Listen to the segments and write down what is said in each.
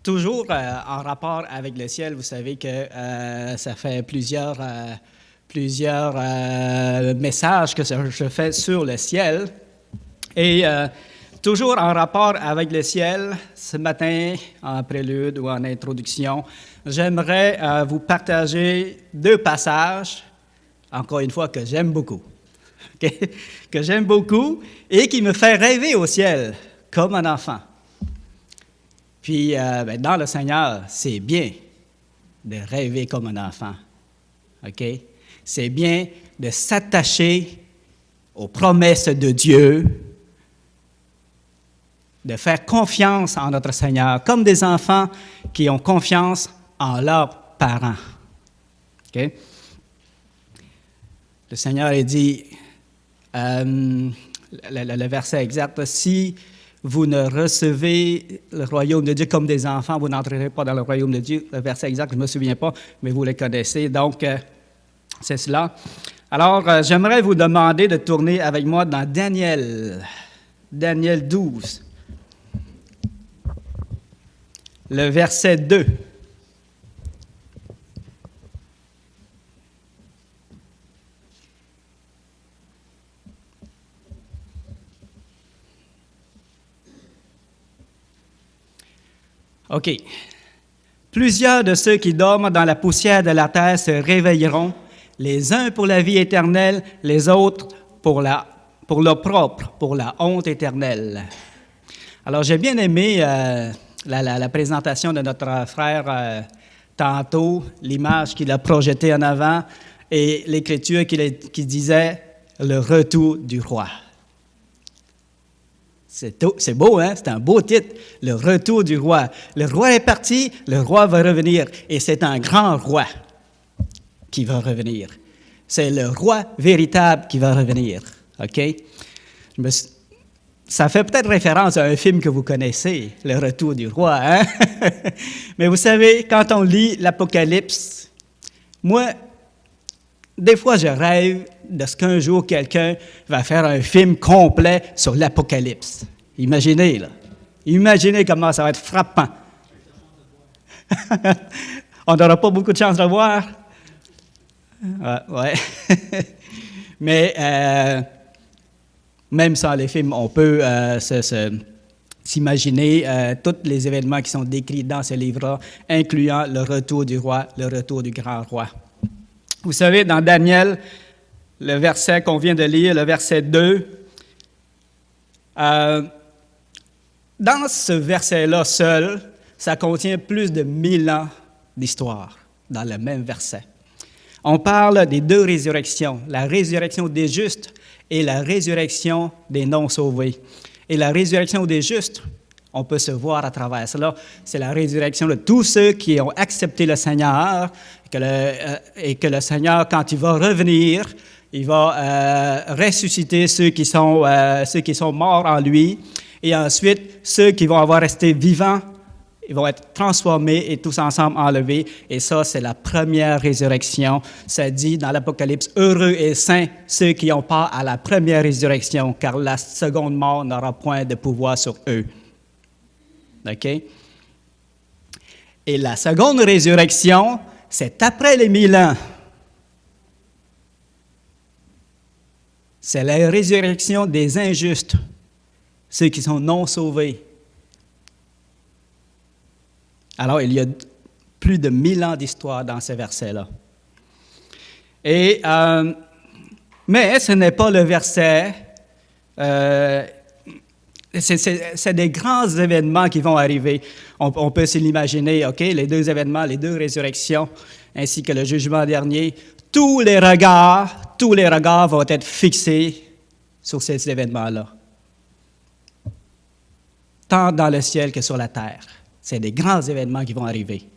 toujours en rapport avec le ciel, vous savez que ça fait plusieurs messages que je fais sur le ciel. Et toujours en rapport avec le ciel, ce matin, en prélude ou en introduction, j'aimerais vous partager 2 passages, encore une fois, que j'aime beaucoup. Okay? Que j'aime beaucoup et qui me fait rêver au ciel, comme un enfant. Puis, dans le Seigneur, c'est bien de rêver comme un enfant. OK? C'est bien de s'attacher aux promesses de Dieu, de faire confiance en notre Seigneur, comme des enfants qui ont confiance en leurs parents. OK? Le Seigneur a dit, le verset exact, si vous ne recevez le royaume de Dieu comme des enfants, vous n'entrerez pas dans le royaume de Dieu. Le verset exact, je ne me souviens pas, mais vous le connaissez. Donc, c'est cela. Alors, j'aimerais vous demander de tourner avec moi dans Daniel 12, le verset 2. OK. Plusieurs de ceux qui dorment dans la poussière de la terre se réveilleront, les uns pour la vie éternelle, les autres pour l'opprobre, pour la honte éternelle. Alors, j'ai bien aimé la présentation de notre frère tantôt, l'image qu'il a projetée en avant et l'écriture qui disait « le retour du roi ». C'est beau, hein? C'est un beau titre, le retour du roi. Le roi est parti, le roi va revenir, et c'est un grand roi qui va revenir. C'est le roi véritable qui va revenir, OK? Ça fait peut-être référence à un film que vous connaissez, Le Retour du roi, hein? Mais vous savez, quand on lit l'Apocalypse, moi, des fois, je rêve de ce qu'un jour, quelqu'un va faire un film complet sur l'Apocalypse. Imaginez, là. Imaginez comment ça va être frappant. On n'aura pas beaucoup de chance de le voir. Ouais. Mais même sans les films, on peut s'imaginer tous les événements qui sont décrits dans ce livre-là, incluant le retour du roi, le retour du grand roi. Vous savez, dans Daniel, le verset qu'on vient de lire, le verset 2, dans ce verset-là seul, ça contient plus de 1000 ans d'histoire dans le même verset. On parle des 2 résurrections, la résurrection des justes et la résurrection des non-sauvés. Et la résurrection des justes, on peut se voir à travers cela, c'est la résurrection de tous ceux qui ont accepté le Seigneur, et que le Seigneur, quand il va revenir, il va ressusciter ceux qui sont morts en lui, et ensuite, ceux qui vont avoir resté vivants, ils vont être transformés et tous ensemble enlevés, et ça, c'est la première résurrection. Ça dit dans l'Apocalypse, « Heureux et saints ceux qui ont part à la première résurrection, car la seconde mort n'aura point de pouvoir sur eux. » OK? Et la seconde résurrection, c'est après les 1000 ans. C'est la résurrection des injustes, ceux qui sont non sauvés. Alors, il y a plus de 1000 ans d'histoire dans ce verset-là. Et, mais ce n'est pas le verset... c'est des grands événements qui vont arriver. On peut se l'imaginer, OK? Les 2 événements, les 2 résurrections, ainsi que le jugement dernier. Tous les regards vont être fixés sur ces événements-là. Tant dans le ciel que sur la terre. C'est des grands événements qui vont arriver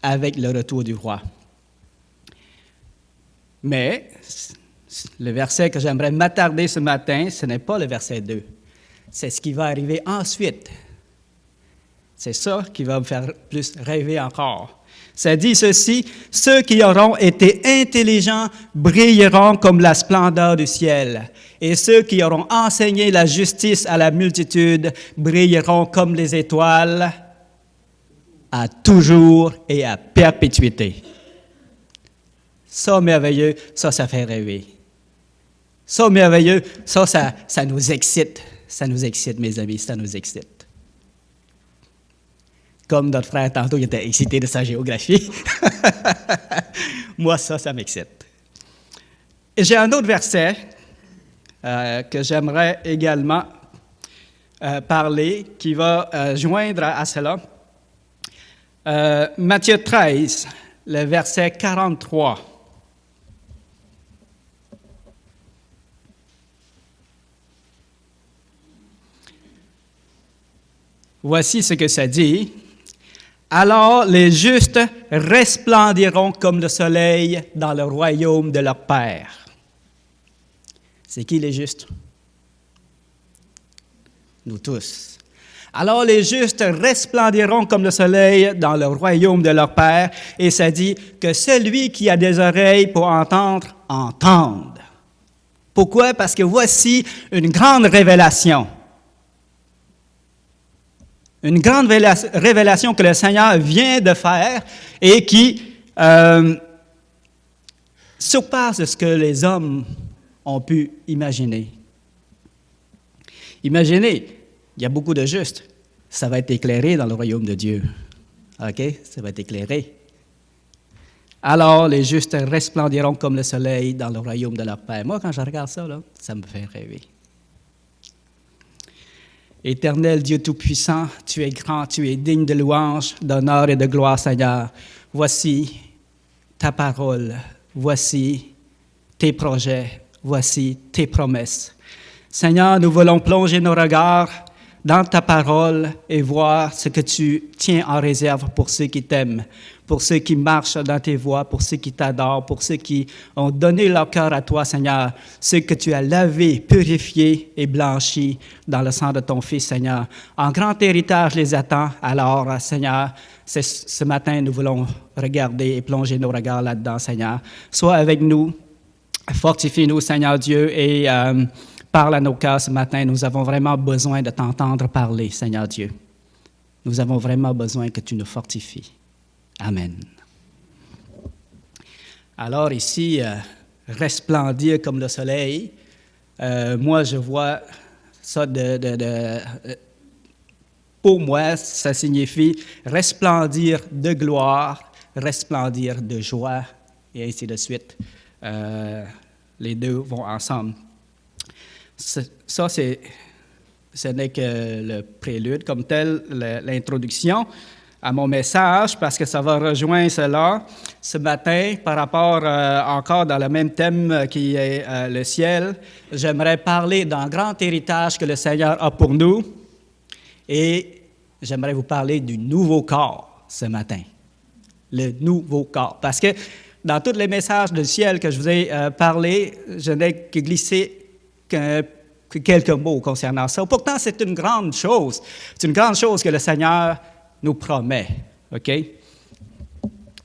avec le retour du roi. Mais le verset que j'aimerais m'attarder ce matin, ce n'est pas le verset 2. C'est ce qui va arriver ensuite. C'est ça qui va me faire plus rêver encore. Ça dit ceci, « Ceux qui auront été intelligents brilleront comme la splendeur du ciel, et ceux qui auront enseigné la justice à la multitude brilleront comme les étoiles à toujours et à perpétuité. Ça, merveilleux, ça fait rêver. Ça, merveilleux, ça nous excite. Ça nous excite, mes amis, ça nous excite. Comme notre frère, tantôt, il était excité de sa géographie. Moi, ça m'excite. Et j'ai un autre verset que j'aimerais également parler, qui va joindre à cela. Matthieu 13, le verset 43. Voici ce que ça dit. Alors les justes resplendiront comme le soleil dans le royaume de leur Père. C'est qui les justes? Nous tous. Alors les justes resplendiront comme le soleil dans le royaume de leur Père. Et ça dit que celui qui a des oreilles pour entendre, entende. Pourquoi? Parce que voici une grande révélation. Une grande révélation que le Seigneur vient de faire et qui surpasse ce que les hommes ont pu imaginer. Imaginez, il y a beaucoup de justes. Ça va être éclairé dans le royaume de Dieu. OK? Ça va être éclairé. Alors, les justes resplendiront comme le soleil dans le royaume de leur Père. Moi, quand je regarde ça, là, ça me fait rêver. Éternel Dieu Tout-Puissant, tu es grand, tu es digne de louange, d'honneur et de gloire, Seigneur. Voici ta parole, voici tes projets, voici tes promesses. Seigneur, nous voulons plonger nos regards dans ta parole et voir ce que tu tiens en réserve pour ceux qui t'aiment, pour ceux qui marchent dans tes voies, pour ceux qui t'adorent, pour ceux qui ont donné leur cœur à toi, Seigneur, ceux que tu as lavés, purifiés et blanchis dans le sang de ton Fils, Seigneur. En grand héritage les attend. Alors, Seigneur, ce matin, nous voulons regarder et plonger nos regards là-dedans, Seigneur. Sois avec nous, fortifie-nous, Seigneur Dieu, et parle à nos cœurs ce matin. Nous avons vraiment besoin de t'entendre parler, Seigneur Dieu. Nous avons vraiment besoin que tu nous fortifies. Amen. Alors ici, resplendir comme le soleil, moi je vois ça pour moi, ça signifie resplendir de gloire, resplendir de joie, et ainsi de suite. Les deux vont ensemble. Ça, ce n'est que le prélude comme tel, l'introduction à mon message, parce que ça va rejoindre cela ce matin par rapport encore dans le même thème qui est le ciel. J'aimerais parler d'un grand héritage que le Seigneur a pour nous et j'aimerais vous parler du nouveau corps ce matin. Le nouveau corps. Parce que dans tous les messages du ciel que je vous ai parlé, je n'ai que glissé quelques mots concernant ça. Pourtant, c'est une grande chose. C'est une grande chose que le Seigneur nous promet, OK?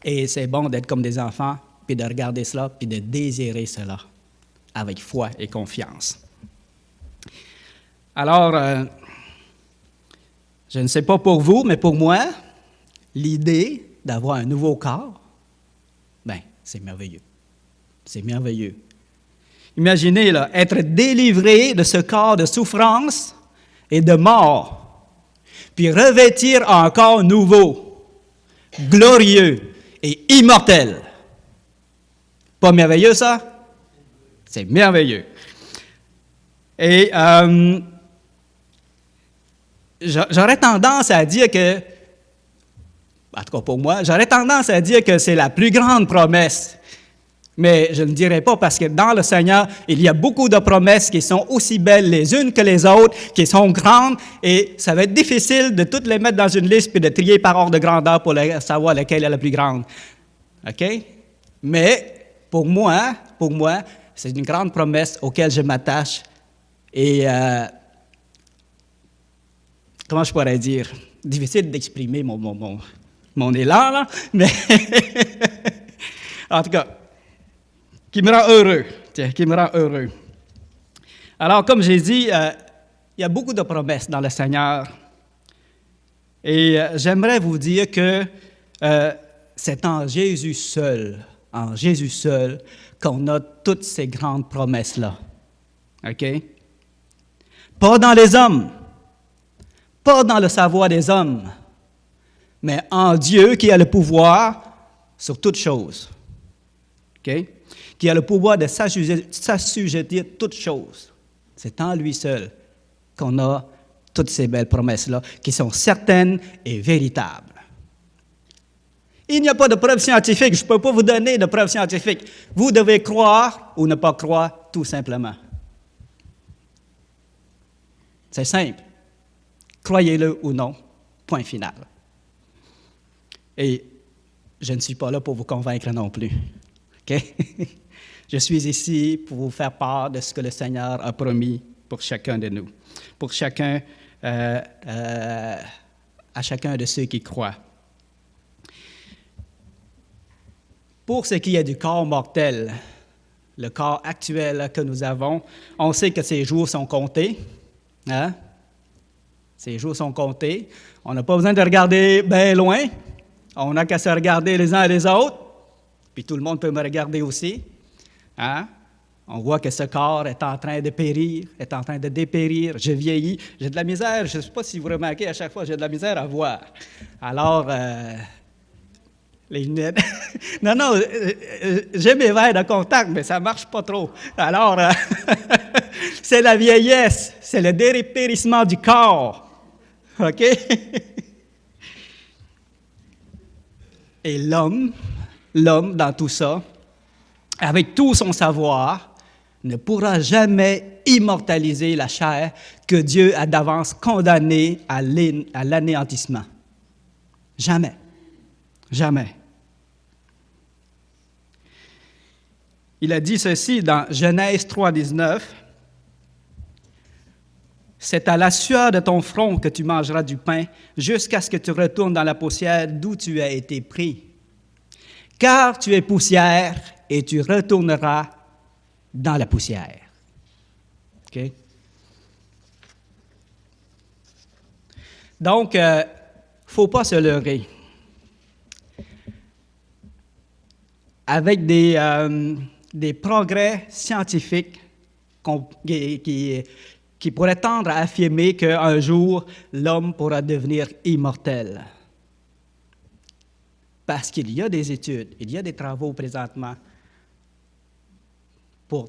Et c'est bon d'être comme des enfants, puis de regarder cela, puis de désirer cela avec foi et confiance. Alors, je ne sais pas pour vous, mais pour moi, l'idée d'avoir un nouveau corps, ben, c'est merveilleux. C'est merveilleux. Imaginez, là, être délivré de ce corps de souffrance et de mort, puis revêtir un corps nouveau, glorieux et immortel. Pas merveilleux, ça? C'est merveilleux. Et j'aurais tendance à dire que, en tout cas pour moi, j'aurais tendance à dire que c'est la plus grande promesse. Mais je ne dirais pas parce que dans le Seigneur, il y a beaucoup de promesses qui sont aussi belles les unes que les autres, qui sont grandes, et ça va être difficile de toutes les mettre dans une liste puis de trier par ordre de grandeur pour savoir laquelle est la plus grande. OK? Mais pour moi, c'est une grande promesse auquel je m'attache. Et comment je pourrais dire? Difficile d'exprimer mon élan, là, mais en tout cas, qui me rend heureux. Qui me rend heureux. Alors, comme j'ai dit, il y a beaucoup de promesses dans le Seigneur. Et j'aimerais vous dire que c'est en Jésus seul, qu'on a toutes ces grandes promesses-là. OK? Pas dans les hommes, pas dans le savoir des hommes, mais en Dieu qui a le pouvoir sur toutes choses. OK? Qui a le pouvoir de s'assujettir toutes choses. C'est en lui seul qu'on a toutes ces belles promesses-là, qui sont certaines et véritables. Il n'y a pas de preuve scientifique, je ne peux pas vous donner de preuve scientifique. Vous devez croire ou ne pas croire, tout simplement. C'est simple. Croyez-le ou non, point final. Et je ne suis pas là pour vous convaincre non plus. OK? Je suis ici pour vous faire part de ce que le Seigneur a promis pour chacun de nous, pour chacun, à chacun de ceux qui croient. Pour ce qui est du corps mortel, le corps actuel que nous avons, on sait que ces jours sont comptés. Hein? Ces jours sont comptés. On n'a pas besoin de regarder bien loin. On n'a qu'à se regarder les uns et les autres. Puis tout le monde peut me regarder aussi. Hein? On voit que ce corps est en train de périr, est en train de dépérir. Je vieillis. J'ai de la misère. Je ne sais pas si vous remarquez, à chaque fois, j'ai de la misère à voir. Alors, les lunettes. Non, j'ai mes verres de contact, mais ça ne marche pas trop. Alors, c'est la vieillesse, c'est le dépérissement du corps. OK? Et l'homme, dans tout ça, avec tout son savoir, ne pourra jamais immortaliser la chair que Dieu a d'avance condamnée à l'anéantissement. Jamais. Jamais. Il a dit ceci dans Genèse 3,19. « C'est à la sueur de ton front que tu mangeras du pain, jusqu'à ce que tu retournes dans la poussière d'où tu as été pris. Car tu es poussière et tu retourneras dans la poussière. » OK? Donc, il ne faut pas se leurrer. Avec des progrès scientifiques qui pourraient tendre à affirmer qu'un jour, l'homme pourra devenir immortel. Parce qu'il y a des études, il y a des travaux présentement pour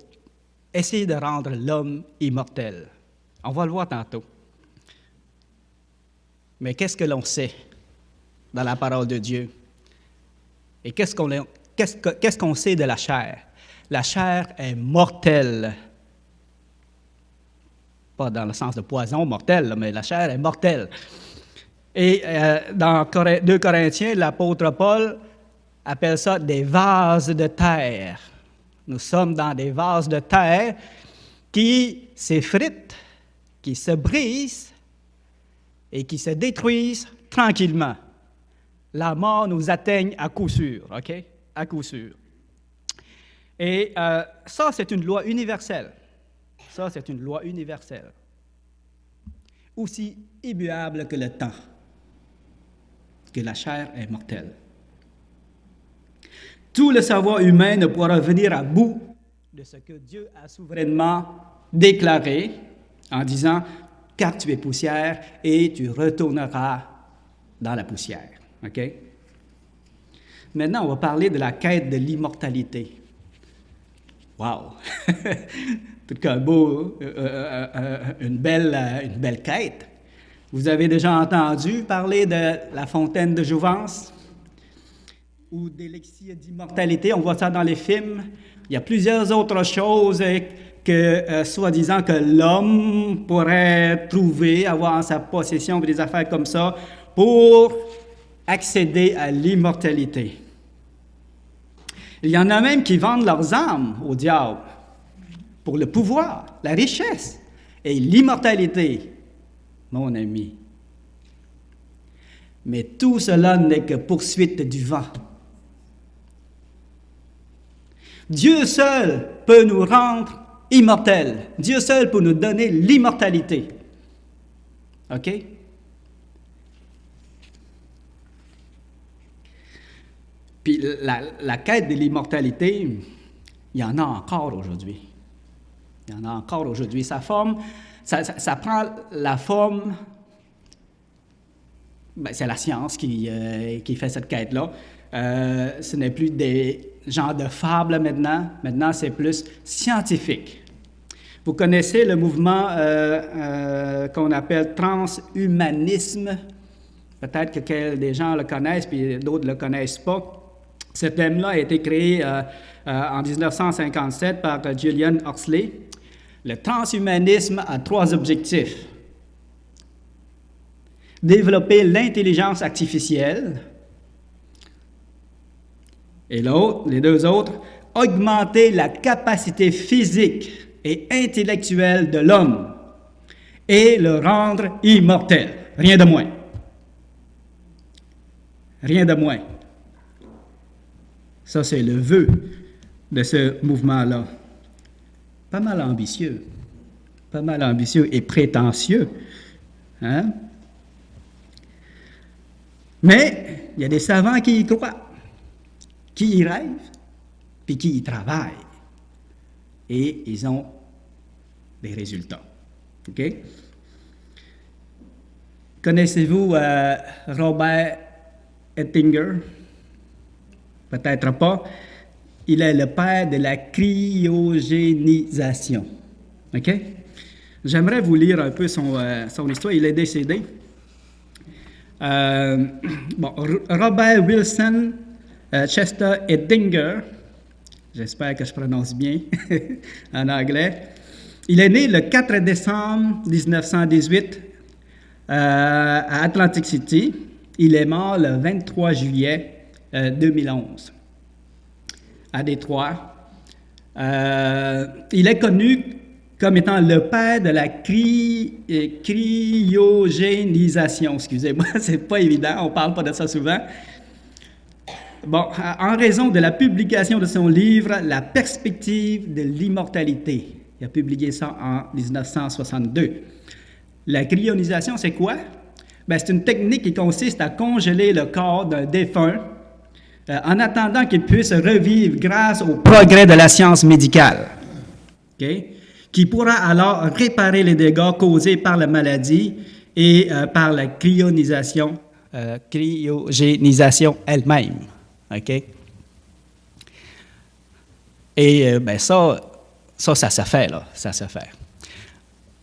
essayer de rendre l'homme immortel. On va le voir tantôt. Mais qu'est-ce que l'on sait dans la parole de Dieu? Et qu'est-ce qu'on sait de la chair? La chair est mortelle. Pas dans le sens de poison mortel, mais la chair est mortelle. Et dans 2 Corinthiens, l'apôtre Paul appelle ça des vases de terre. Nous sommes dans des vases de terre qui s'effritent, qui se brisent et qui se détruisent tranquillement. La mort nous atteigne à coup sûr, OK? À coup sûr. Et ça, c'est une loi universelle. Ça, c'est une loi universelle. Aussi immuable que le temps, que la chair est mortelle. Tout le savoir humain ne pourra venir à bout de ce que Dieu a souverainement déclaré en disant « Car tu es poussière et tu retourneras dans la poussière. » OK? Maintenant, on va parler de la quête de l'immortalité. Wow! Tout qu'un beau, une belle quête. Vous avez déjà entendu parler de la fontaine de jouvence ou d'élixir d'immortalité. On voit ça dans les films. Il y a plusieurs autres choses que, soi-disant, que l'homme pourrait trouver, avoir en sa possession, des affaires comme ça, pour accéder à l'immortalité. Il y en a même qui vendent leurs âmes au diable pour le pouvoir, la richesse et l'immortalité, mon ami. Mais tout cela n'est que poursuite du vent. Dieu seul peut nous rendre immortels. Dieu seul peut nous donner l'immortalité. OK? Puis la quête de l'immortalité, il y en a encore aujourd'hui. Il y en a encore aujourd'hui. Ça prend la forme. Ben, c'est la science qui fait cette quête-là. Ce n'est plus des genres de fables maintenant. Maintenant, c'est plus scientifique. Vous connaissez le mouvement qu'on appelle transhumanisme. Peut-être que des gens le connaissent, puis d'autres ne le connaissent pas. Ce thème-là a été créé en 1957 par Julian Huxley. Le transhumanisme a 3 objectifs. Développer l'intelligence artificielle. Et les 2 autres, augmenter la capacité physique et intellectuelle de l'homme et le rendre immortel. Rien de moins. Rien de moins. Ça, c'est le vœu de ce mouvement-là. Pas mal ambitieux et prétentieux. Hein? Mais il y a des savants qui y croient, qui y rêvent, puis qui y travaillent. Et ils ont des résultats. OK? Connaissez-vous Robert Ettinger? Peut-être pas. Il est le père de la cryogénisation. OK? J'aimerais vous lire un peu son histoire. Il est décédé. Robert Wilson Chester Ettinger, j'espère que je prononce bien en anglais, il est né le 4 décembre 1918 à Atlantic City. Il est mort le 23 juillet 2011 à Détroit. Il est connu comme étant le père de la cryogénisation. Excusez-moi, c'est pas évident, on parle pas de ça souvent. Bon, en raison de la publication de son livre « La perspective de l'immortalité ». Il a publié ça en 1962. La cryonisation, c'est quoi? Bien, c'est une technique qui consiste à congeler le corps d'un défunt en attendant qu'il puisse revivre grâce au progrès de la science médicale. Okay? Qui pourra alors réparer les dégâts causés par la maladie et par la cryogénisation elle-même. OK? Et ça se fait, là. Ça se fait.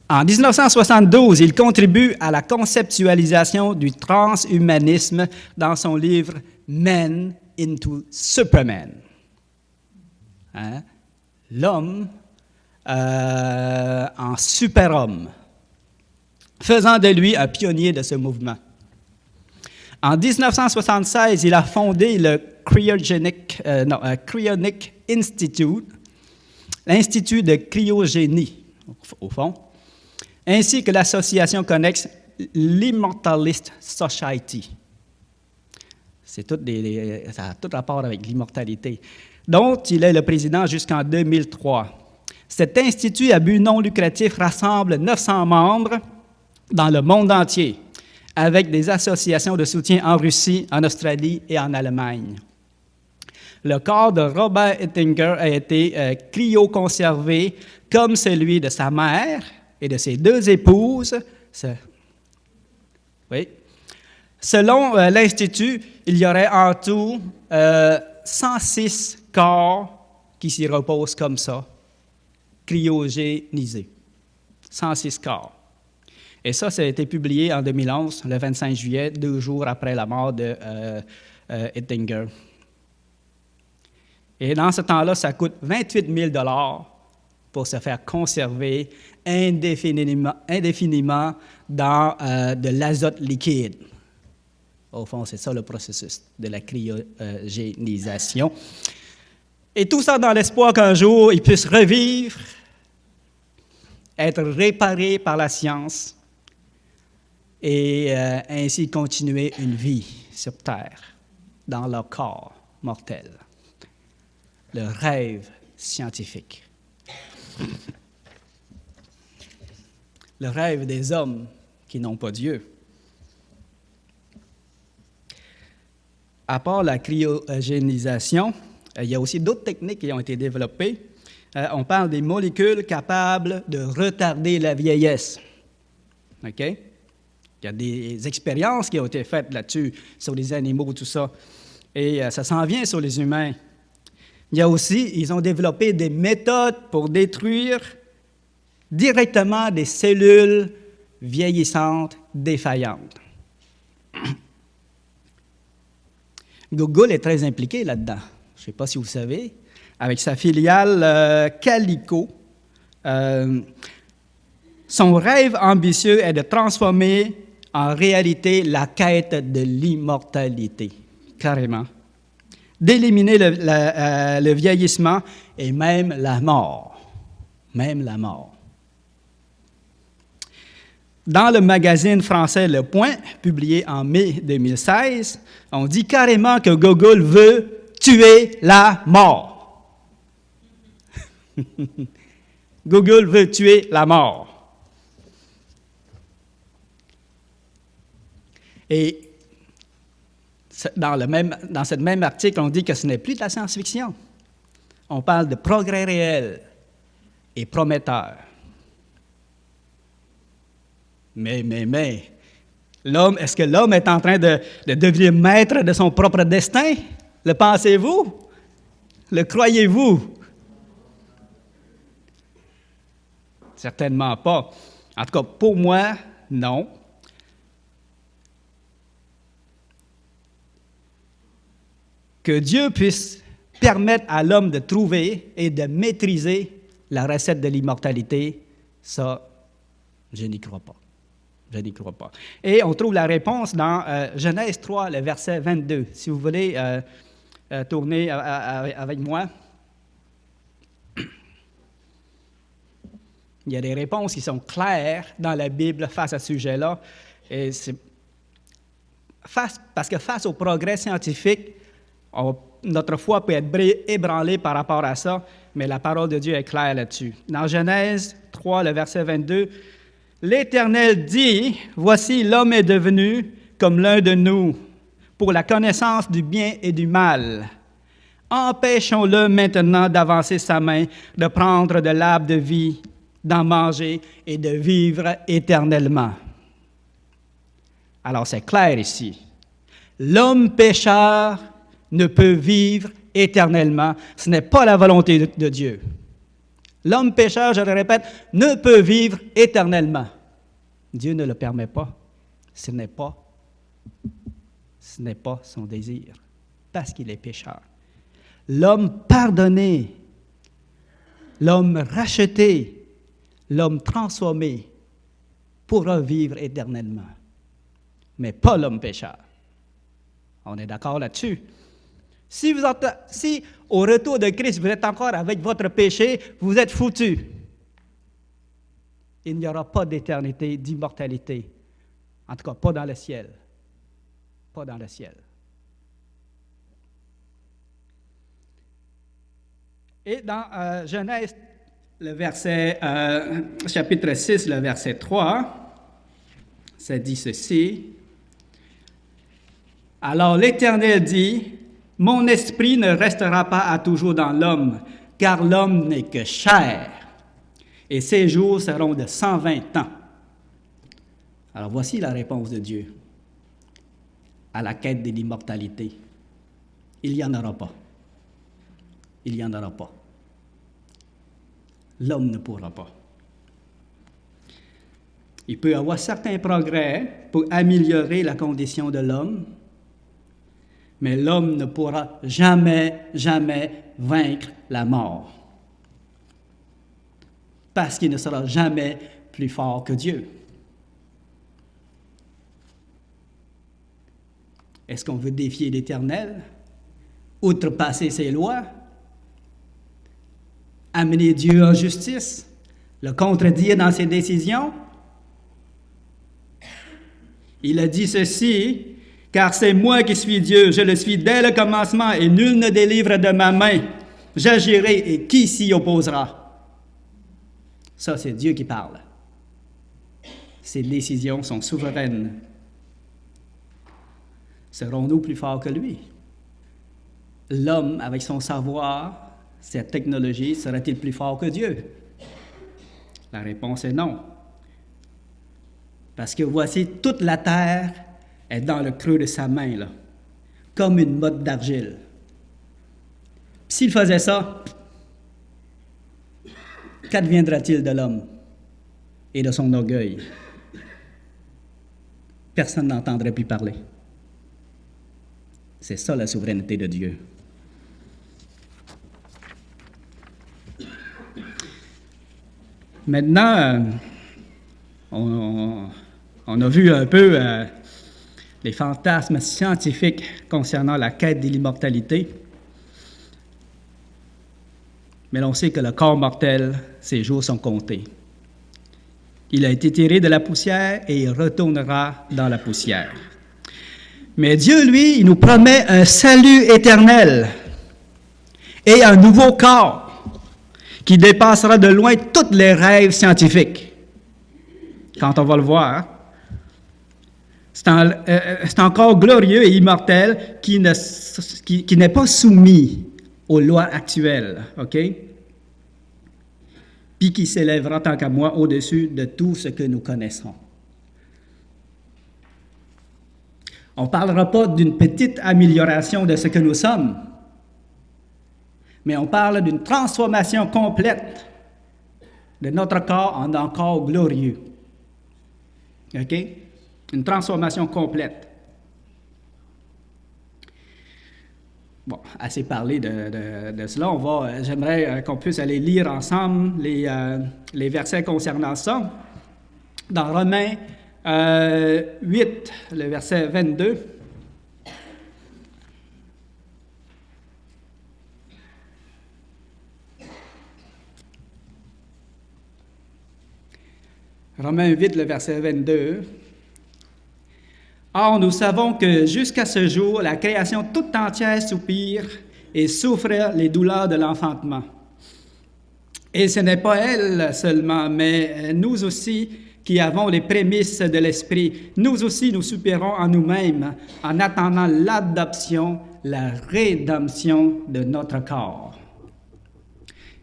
En 1972, il contribue à la conceptualisation du transhumanisme dans son livre « Men into Superman ». Hein? L'homme en super-homme, faisant de lui un pionnier de ce mouvement. En 1976, il a fondé le Cryonic Institute, l'Institut de cryogénie, au fond, ainsi que l'association connexe l'Immortalist Society. Ça a tout rapport avec l'immortalité, dont il est le président jusqu'en 2003. Cet institut à but non lucratif rassemble 900 membres dans le monde entier, avec des associations de soutien en Russie, en Australie et en Allemagne. Le corps de Robert Ettinger a été cryoconservé comme celui de sa mère et de ses 2 épouses. Selon l'Institut, il y aurait en tout 106 corps qui s'y reposent comme ça, cryogénisés. 106 corps. Et ça a été publié en 2011, le 25 juillet, 2 jours après la mort de Ettinger. Et dans ce temps-là, ça coûte 28 000 $ pour se faire conserver indéfiniment dans de l'azote liquide. Au fond, c'est ça le processus de la cryogénisation. Et tout ça dans l'espoir qu'un jour, il puisse revivre, être réparé par la science et ainsi continuer une vie sur Terre, dans leur corps mortel. Le rêve scientifique. Le rêve des hommes qui n'ont pas Dieu. à part la cryogénisation, il y a aussi d'autres techniques qui ont été développées. On parle des molécules capables de retarder la vieillesse. OK? Il y a des expériences qui ont été faites là-dessus, sur les animaux, tout ça. Et ça s'en vient sur les humains. Il y a aussi, ils ont développé des méthodes pour détruire directement des cellules vieillissantes, défaillantes. Google est très impliqué là-dedans. Je ne sais pas si vous savez. Avec sa filiale Calico, son rêve ambitieux est de transformer en réalité la quête de l'immortalité, carrément. D'éliminer le vieillissement et même la mort. Même la mort. Dans le magazine français Le Point, publié en mai 2016, on dit carrément que Google veut tuer la mort. Google veut tuer la mort. Et dans ce même article, on dit que ce n'est plus de la science-fiction. On parle de progrès réel et prometteur. Mais, l'homme, est-ce que l'homme est en train de devenir maître de son propre destin? Le pensez-vous? Le croyez-vous? Certainement pas. En tout cas, pour moi, non. Que Dieu puisse permettre à l'homme de trouver et de maîtriser la recette de l'immortalité, ça, je n'y crois pas. Je n'y crois pas. Et on trouve la réponse dans Genèse 3, le verset 22. Si vous voulez tourner avec moi. Il y a des réponses qui sont claires dans la Bible face à ce sujet-là. Et parce que face au progrès scientifique, notre foi peut être ébranlée par rapport à ça, mais la parole de Dieu est claire là-dessus. Dans Genèse 3, le verset 22, « L'Éternel dit, voici l'homme est devenu comme l'un de nous, pour la connaissance du bien et du mal. Empêchons-le maintenant d'avancer sa main, de prendre de l'arbre de vie, d'en manger et de vivre éternellement. » Alors c'est clair ici. L'homme pécheur ne peut vivre éternellement. Ce n'est pas la volonté de Dieu. L'homme pécheur, je le répète, ne peut vivre éternellement. Dieu ne le permet pas. Ce n'est pas son désir, parce qu'il est pécheur. L'homme pardonné, l'homme racheté, l'homme transformé pourra vivre éternellement, mais pas l'homme pécheur. On est d'accord là-dessus. Si au retour de Christ, vous êtes encore avec votre péché, vous êtes foutus. Il n'y aura pas d'éternité, d'immortalité. En tout cas, pas dans le ciel. Pas dans le ciel. Et dans Genèse, chapitre 6, le verset 3, ça dit ceci. Alors l'Éternel dit, « Mon esprit ne restera pas à toujours dans l'homme, car l'homme n'est que chair, et ses jours seront de 120 ans. » Alors voici la réponse de Dieu à la quête de l'immortalité. Il n'y en aura pas. Il n'y en aura pas. L'homme ne pourra pas. Il peut y avoir certains progrès pour améliorer la condition de l'homme, mais l'homme ne pourra jamais, jamais vaincre la mort. Parce qu'il ne sera jamais plus fort que Dieu. Est-ce qu'on veut défier l'Éternel? Outrepasser ses lois? Amener Dieu en justice? Le contredire dans ses décisions? Il a dit ceci, « Car c'est moi qui suis Dieu, je le suis dès le commencement, et nul ne délivre de ma main. J'agirai, et qui s'y opposera? » Ça, c'est Dieu qui parle. Ses décisions sont souveraines. Serons-nous plus forts que lui? l'homme, avec son savoir, cette technologie, serait-il plus fort que Dieu? La réponse est non. Parce que voici, toute la terre est dans le creux de sa main, là, comme une motte d'argile. S'il faisait ça, qu'adviendra-t-il de l'homme et de son orgueil? Personne n'entendrait plus parler. C'est ça la souveraineté de Dieu. Maintenant, on a vu un peu les fantasmes scientifiques concernant la quête de l'immortalité. Mais l'on sait que le corps mortel, ses jours sont comptés. Il a été tiré de la poussière et il retournera dans la poussière. Mais Dieu, lui, il nous promet un salut éternel et un nouveau corps qui dépassera de loin tous les rêves scientifiques. Quand on va le voir, c'est un corps glorieux et immortel qui n'est pas soumis aux lois actuelles, OK? Puis qui s'élèvera, tant qu'à moi, au-dessus de tout ce que nous connaissons. On ne parlera pas d'une petite amélioration de ce que nous sommes, mais on parle d'une transformation complète de notre corps en un corps glorieux. OK? Une transformation complète. Bon, assez parlé de cela. J'aimerais qu'on puisse aller lire ensemble les versets concernant ça. Dans Romains 8, le verset 22. Romains 8, le verset 22. Or, nous savons que jusqu'à ce jour, la création toute entière soupire et souffre les douleurs de l'enfantement. Et ce n'est pas elle seulement, mais nous aussi qui avons les prémices de l'Esprit, nous aussi nous soupirons en nous-mêmes en attendant l'adoption, la rédemption de notre corps.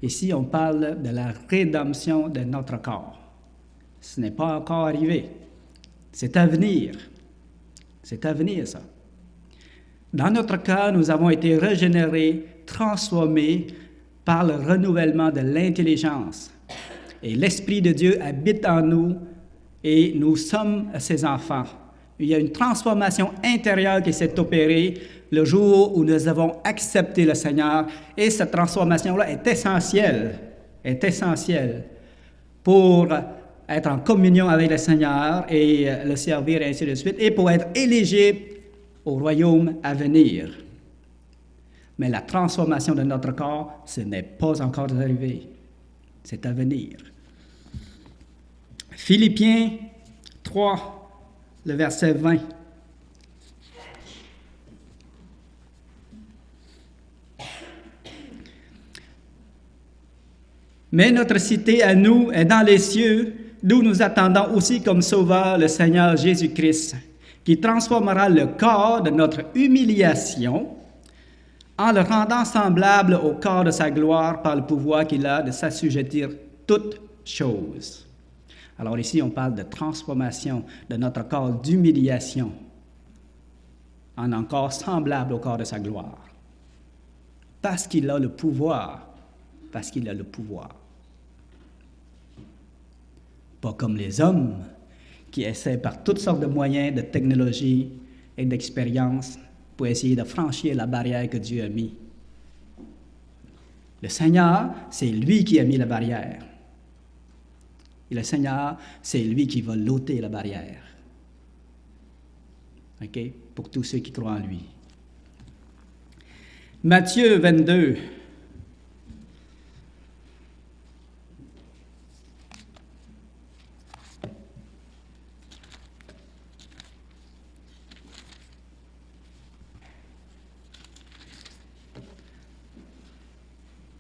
Ici, on parle de la rédemption de notre corps. Ce n'est pas encore arrivé. C'est à venir. C'est à venir, ça. Dans notre cas, nous avons été régénérés, transformés par le renouvellement de l'intelligence. Et l'Esprit de Dieu habite en nous et nous sommes ses enfants. Il y a une transformation intérieure qui s'est opérée le jour où nous avons accepté le Seigneur. Et cette transformation-là est essentielle pour être en communion avec le Seigneur et le servir, et ainsi de suite, et pour être éligible au royaume à venir. Mais la transformation de notre corps, ce n'est pas encore arrivé. C'est à venir. Philippiens 3, le verset 20. Mais notre cité à nous est dans les cieux, d'où nous attendons aussi comme sauveur le Seigneur Jésus-Christ, qui transformera le corps de notre humiliation en le rendant semblable au corps de sa gloire par le pouvoir qu'il a de s'assujettir toutes choses. Alors ici, on parle de transformation de notre corps d'humiliation en un corps semblable au corps de sa gloire. Parce qu'il a le pouvoir. Parce qu'il a le pouvoir. Pas comme les hommes qui essaient par toutes sortes de moyens, de technologie et d'expérience pour essayer de franchir la barrière que Dieu a mise. Le Seigneur, c'est lui qui a mis la barrière. Et le Seigneur, c'est lui qui va l'ôter la barrière. OK? Pour tous ceux qui croient en lui. Matthieu 22.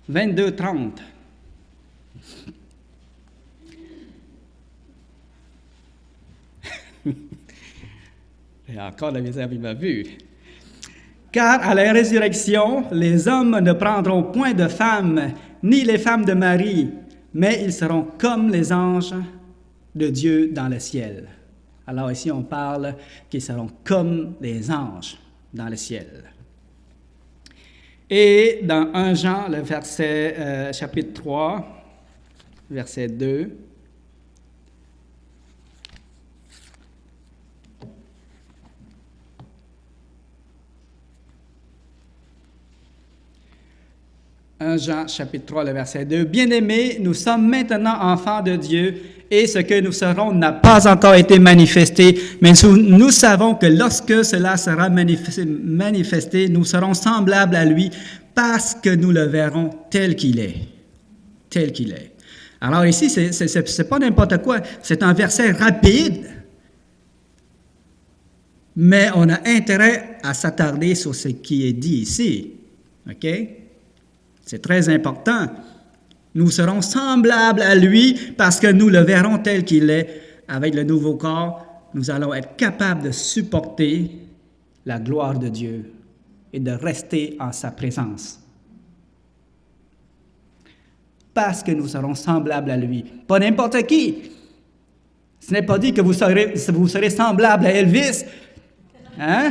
« 22-30. J'ai encore la misère avec ma vue. « Car à la résurrection, les hommes ne prendront point de femmes, ni les femmes de Marie, mais ils seront comme les anges de Dieu dans le ciel. Alors ici, on parle qu'ils seront comme les anges dans le ciel. Et dans 1 Jean, le verset, chapitre 3, verset 2, « 1 Jean, chapitre 3, le verset 2. « Bien-aimés, nous sommes maintenant enfants de Dieu, et ce que nous serons n'a pas encore été manifesté, mais nous savons que lorsque cela sera manifesté, nous serons semblables à lui, parce que nous le verrons tel qu'il est. » Tel qu'il est. Alors ici, c'est pas n'importe quoi, c'est un verset rapide, mais on a intérêt à s'attarder sur ce qui est dit ici. OK? C'est très important. Nous serons semblables à lui parce que nous le verrons tel qu'il est. Avec le nouveau corps, nous allons être capables de supporter la gloire de Dieu et de rester en sa présence. Parce que nous serons semblables à lui. Pas n'importe qui. Ce n'est pas dit que vous serez semblable à Elvis. Hein?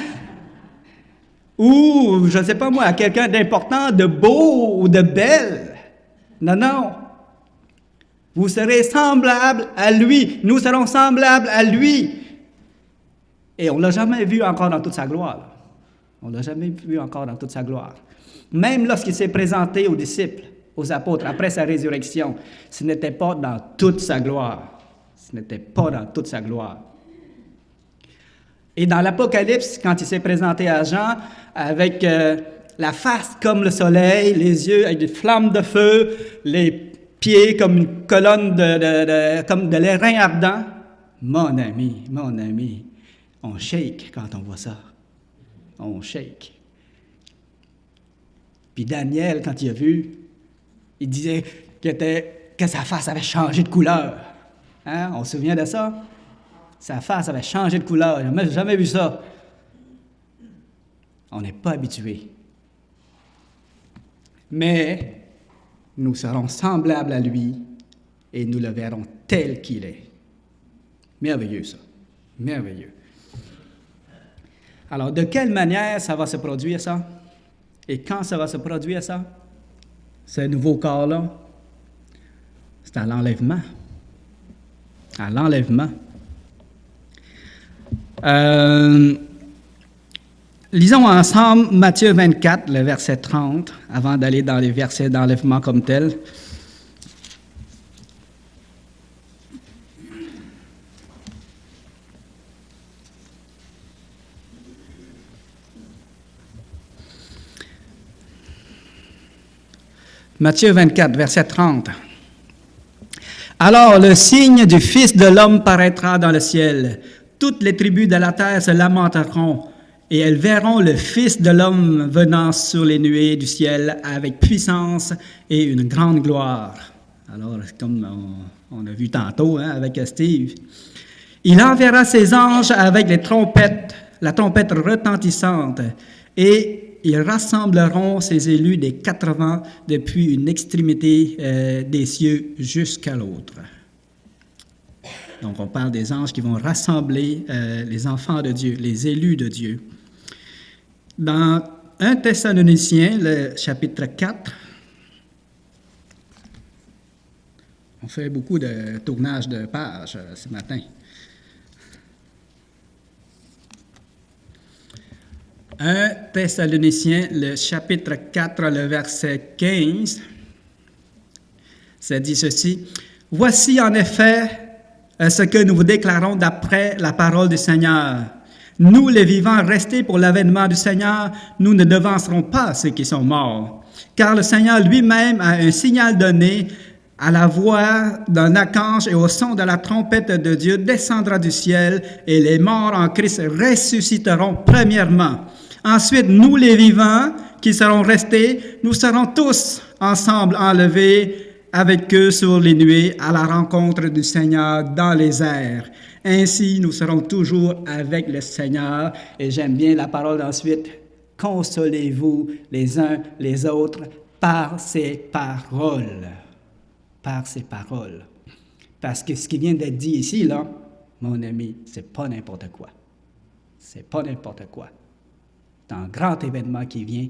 Ou, je ne sais pas moi, à quelqu'un d'important, de beau ou de belle. Non, non. Vous serez semblables à lui. Nous serons semblables à lui. Et on ne l'a jamais vu encore dans toute sa gloire. On ne l'a jamais vu encore dans toute sa gloire. Même lorsqu'il s'est présenté aux disciples, aux apôtres, après sa résurrection, ce n'était pas dans toute sa gloire. Ce n'était pas dans toute sa gloire. Et dans l'Apocalypse, quand il s'est présenté à Jean, avec la face comme le soleil, les yeux avec des flammes de feu, les pieds comme une colonne comme de l'airain ardent, mon ami, on shake quand on voit ça. On shake. Puis Daniel, quand il a vu, il disait que sa face avait changé de couleur. Hein? On se souvient de ça? Sa face avait changé de couleur. Je n'ai jamais vu ça. On n'est pas habitué. Mais nous serons semblables à lui et nous le verrons tel qu'il est. Merveilleux, ça. Merveilleux. Alors, de quelle manière ça va se produire, ça? Et quand ça va se produire, ça? Ce nouveau corps-là? C'est à l'enlèvement. À l'enlèvement. Lisons ensemble Matthieu 24, le verset 30, avant d'aller dans les versets d'enlèvement comme tels. Matthieu 24, verset 30. « Alors le signe du Fils de l'homme paraîtra dans le ciel. Toutes les tribus de la terre se lamenteront, et elles verront le Fils de l'homme venant sur les nuées du ciel avec puissance et une grande gloire. » Alors, comme on a vu tantôt avec Steve, « Il enverra ses anges avec la trompette retentissante, et ils rassembleront ses élus des 4 vents depuis une extrémité des cieux jusqu'à l'autre. » Donc, on parle des anges qui vont rassembler les enfants de Dieu, les élus de Dieu. Dans 1 Thessaloniciens, le chapitre 4, on fait beaucoup de tournage de pages ce matin. 1 Thessaloniciens, le chapitre 4, le verset 15, ça dit ceci. « Voici en effet ce que nous vous déclarons d'après la parole du Seigneur. Nous, les vivants restés pour l'avènement du Seigneur, nous ne devancerons pas ceux qui sont morts. Car le Seigneur lui-même a un signal donné, à la voix d'un archange et au son de la trompette de Dieu descendra du ciel, et les morts en Christ ressusciteront premièrement. Ensuite, nous les vivants qui serons restés, nous serons tous ensemble enlevés avec eux sur les nuées à la rencontre du Seigneur dans les airs. Ainsi, nous serons toujours avec le Seigneur. » Et j'aime bien la parole ensuite. Consolez-vous les uns les autres par ces paroles. Par ces paroles. Parce que ce qui vient d'être dit ici, là, mon ami, c'est pas n'importe quoi. C'est pas n'importe quoi. C'est un grand événement qui vient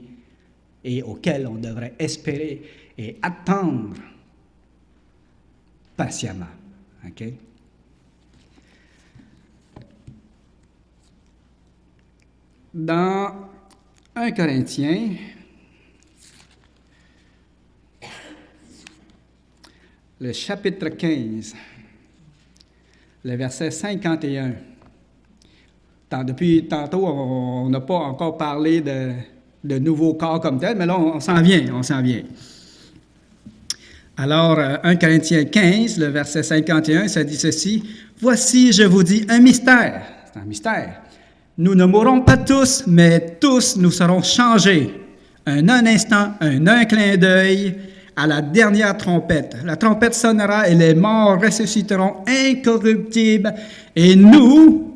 et auquel on devrait espérer et attendre patiemment. OK? Dans 1 Corinthiens, le chapitre 15, le verset 51. Depuis tantôt, on n'a pas encore parlé de nouveaux corps comme tel, mais là, on s'en vient. Alors, 1 Corinthiens 15, le verset 51, ça dit ceci: « Voici, je vous dis un mystère. » C'est un mystère. « Nous ne mourrons pas tous, mais tous nous serons changés. Un instant, un clin d'œil, à la dernière trompette. La trompette sonnera et les morts ressusciteront incorruptibles et nous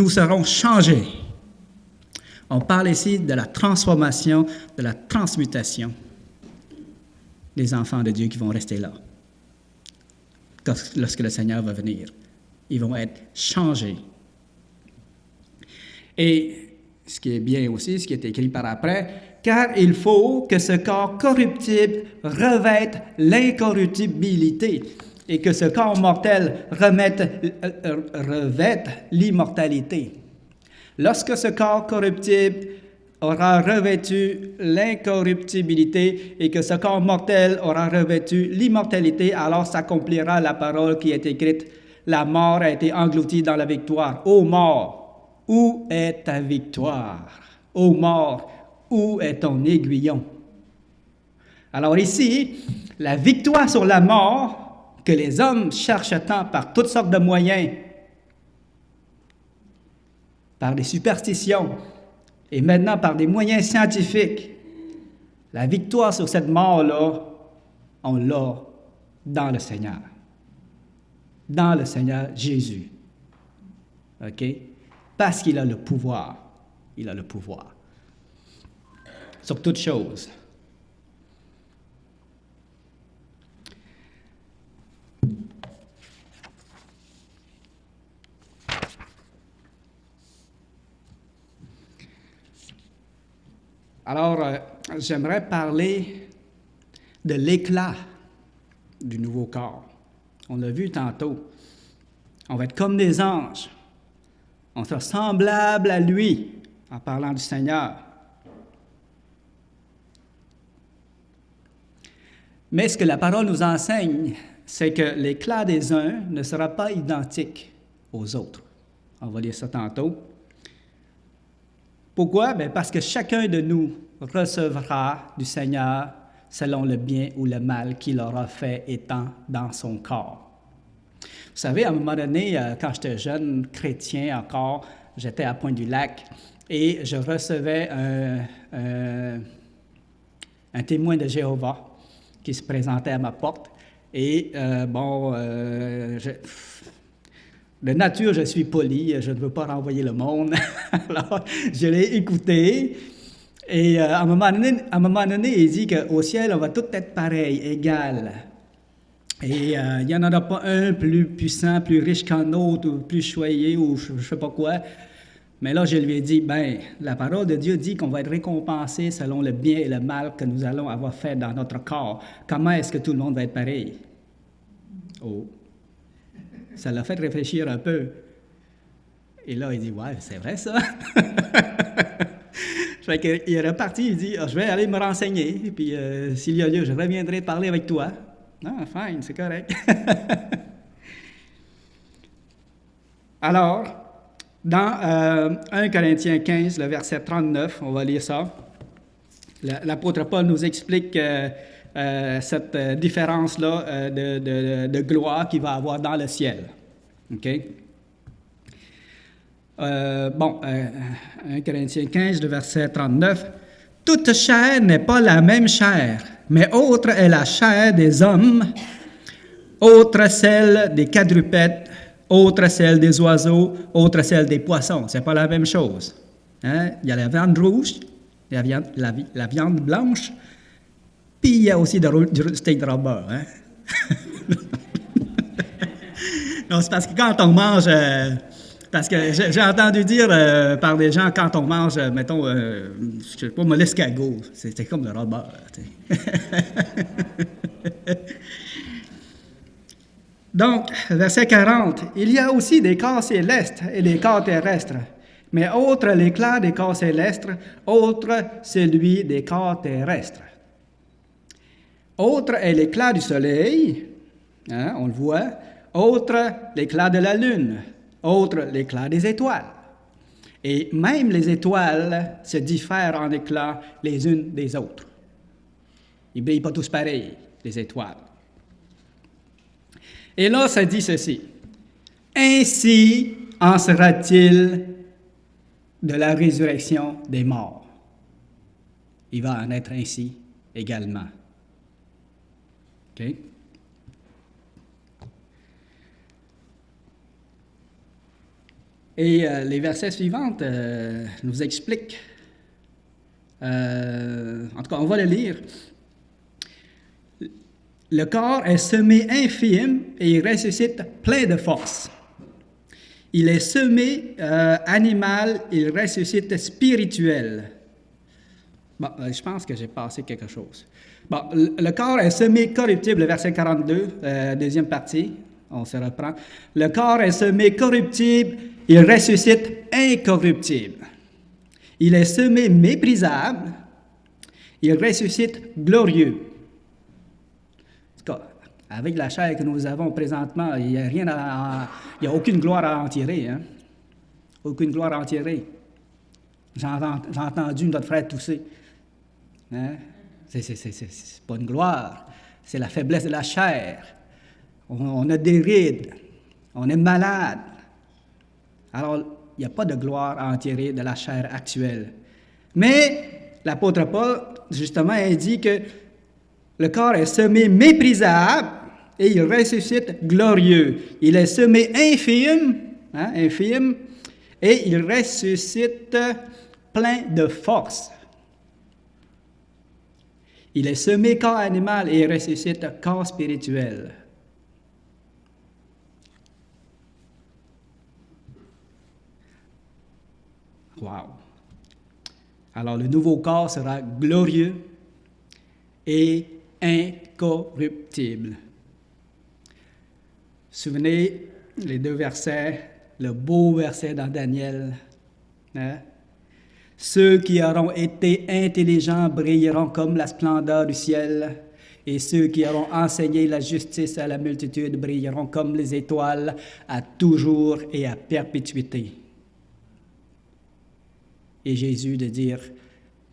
serons changés. » On parle ici de la transformation, de la transmutation des enfants de Dieu qui vont rester là lorsque le Seigneur va venir. Ils vont être changés. Et ce qui est bien aussi, ce qui est écrit par après, car il faut que ce corps corruptible revête l'incorruptibilité et que ce corps mortel revête l'immortalité. Lorsque ce corps corruptible aura revêtu l'incorruptibilité et que ce corps mortel aura revêtu l'immortalité, alors s'accomplira la parole qui est écrite: la mort a été engloutie dans la victoire. Ô mort, où est ta victoire? Ô mort, où est ton aiguillon? Alors ici, la victoire sur la mort que les hommes cherchent tant par toutes sortes de moyens, par des superstitions et maintenant par des moyens scientifiques, la victoire sur cette mort-là, on l'a dans le Seigneur. Dans le Seigneur Jésus. OK? Parce qu'il a le pouvoir. Il a le pouvoir. Sur toute chose. Alors, j'aimerais parler de l'éclat du nouveau corps. On l'a vu tantôt. On va être comme des anges. On sera semblable à lui en parlant du Seigneur. Mais ce que la parole nous enseigne, c'est que l'éclat des uns ne sera pas identique aux autres. On va lire ça tantôt. Pourquoi? Bien, parce que chacun de nous recevra du Seigneur selon le bien ou le mal qu'il aura fait étant dans son corps. Vous savez, à un moment donné, quand j'étais jeune, chrétien encore, j'étais à Pointe-du-Lac et je recevais un témoin de Jéhovah qui se présentait à ma porte. Et de nature, je suis poli, je ne veux pas renvoyer le monde. Alors, je l'ai écouté. Et à un moment donné, il dit qu'au ciel, on va tous être pareils, égal. Et il n'y en aura pas un plus puissant, plus riche qu'un autre, ou plus choyé, ou je ne sais pas quoi. Mais là, je lui ai dit, la parole de Dieu dit qu'on va être récompensé selon le bien et le mal que nous allons avoir fait dans notre corps. Comment est-ce que tout le monde va être pareil? Oh! Ça l'a fait réfléchir un peu. Et là, il dit, ouais, c'est vrai ça. Il est reparti, il dit, je vais aller me renseigner, et puis s'il y a lieu, je reviendrai parler avec toi. Ah, fine, c'est correct. Alors, dans 1 Corinthiens 15, le verset 39, on va lire ça. L'apôtre Paul nous explique cette différence-là de gloire qu'il va avoir dans le ciel. OK? 1 Corinthiens 15, le verset 39. « Toute chair n'est pas la même chair, mais autre est la chair des hommes, autre celle des quadrupèdes, autre celle des oiseaux, autre celle des poissons. » Ce n'est pas la même chose. Hein? Il y a la viande rouge, la viande blanche, puis il y a aussi du steak de robot. Hein? Non, c'est parce que quand on mange... parce que j'ai entendu dire par des gens, quand on mange, mettons, je sais pas, l'escargot, c'est comme le robot. Donc, verset 40, « Il y a aussi des corps célestes et des corps terrestres, mais autre l'éclat des corps célestes, autre celui des corps terrestres. Autre est l'éclat du soleil, hein, on le voit, autre l'éclat de la lune, autre l'éclat des étoiles. Et même les étoiles se diffèrent en éclat les unes des autres. Ils ne brillent pas tous pareils, les étoiles. Et là, ça dit ceci. Ainsi en sera-t-il de la résurrection des morts. Il va en être ainsi également. OK? Et les versets suivants nous expliquent. En tout cas, on va le lire. Le corps est semé infime et il ressuscite plein de force. Il est semé animal, il ressuscite spirituel. Bon, je pense que j'ai passé quelque chose. Bon, le corps est semé corruptible, verset 42, deuxième partie, on se reprend. Le corps est semé corruptible, il ressuscite incorruptible. Il est semé méprisable, il ressuscite glorieux. En tout cas, avec la chair que nous avons présentement, il n'y a il n'y a aucune gloire à en tirer. Hein? Aucune gloire à en tirer. J'ai entendu notre frère tousser. Hein? C'est pas une gloire, c'est la faiblesse de la chair. On a des rides, on est malade. Alors, il n'y a pas de gloire à en tirer de la chair actuelle. Mais l'apôtre Paul, justement, indique que le corps est semé méprisable et il ressuscite glorieux. Il est semé infime, hein, infime, et il ressuscite plein de force. Il est semé corps animal et il ressuscite corps spirituel. Wow! Alors, le nouveau corps sera glorieux et incorruptible. Souvenez les deux versets, le beau verset dans Daniel. Hein? Ceux qui auront été intelligents brilleront comme la splendeur du ciel, et ceux qui auront enseigné la justice à la multitude brilleront comme les étoiles à toujours et à perpétuité. Et Jésus de dire,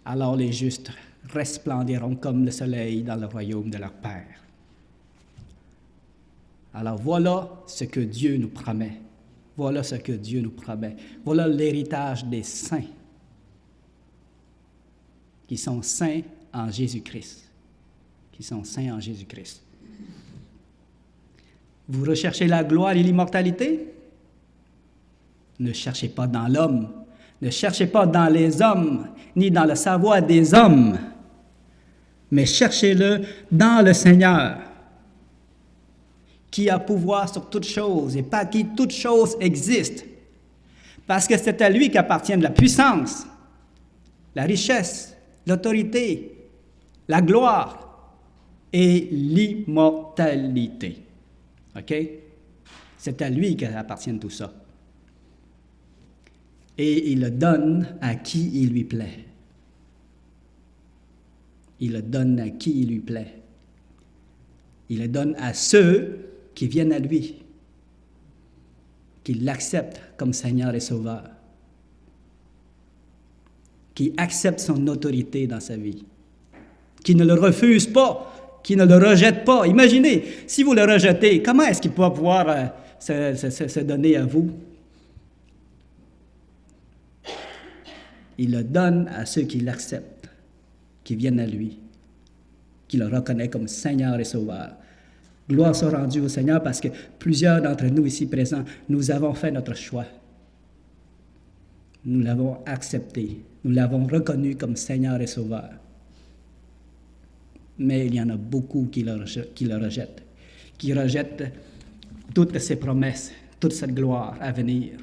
alors les justes resplendiront comme le soleil dans le royaume de leur Père. Alors voilà ce que Dieu nous promet. Voilà ce que Dieu nous promet. Voilà l'héritage des saints qui sont saints en Jésus-Christ. Qui sont saints en Jésus-Christ. Vous recherchez la gloire et l'immortalité? Ne cherchez pas dans l'homme. Ne cherchez pas dans les hommes, ni dans le savoir des hommes, mais cherchez-le dans le Seigneur, qui a pouvoir sur toutes choses et par qui toutes choses existent, parce que c'est à lui qu'appartiennent la puissance, la richesse, l'autorité, la gloire et l'immortalité. OK? C'est à lui qu'appartiennent tout ça. Et il le donne à qui il lui plaît. Il le donne à qui il lui plaît. Il le donne à ceux qui viennent à lui, qui l'acceptent comme Seigneur et Sauveur, qui acceptent son autorité dans sa vie, qui ne le refusent pas, qui ne le rejettent pas. Imaginez, si vous le rejetez, comment est-ce qu'il pourra pouvoir se donner à vous? Il le donne à ceux qui l'acceptent, qui viennent à lui, qui le reconnaissent comme Seigneur et Sauveur. Gloire soit rendue au Seigneur parce que plusieurs d'entre nous ici présents, nous avons fait notre choix. Nous l'avons accepté. Nous l'avons reconnu comme Seigneur et Sauveur. Mais il y en a beaucoup qui le rejettent, qui rejettent toutes ses promesses, toute cette gloire à venir,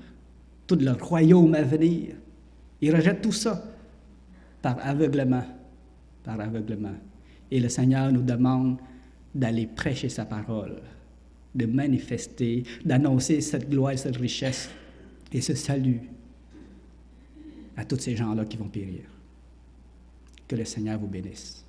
tout le royaume à venir. Ils rejettent tout ça par aveuglement, par aveuglement. Et le Seigneur nous demande d'aller prêcher sa parole, de manifester, d'annoncer cette gloire, cette richesse et ce salut à tous ces gens-là qui vont périr. Que le Seigneur vous bénisse.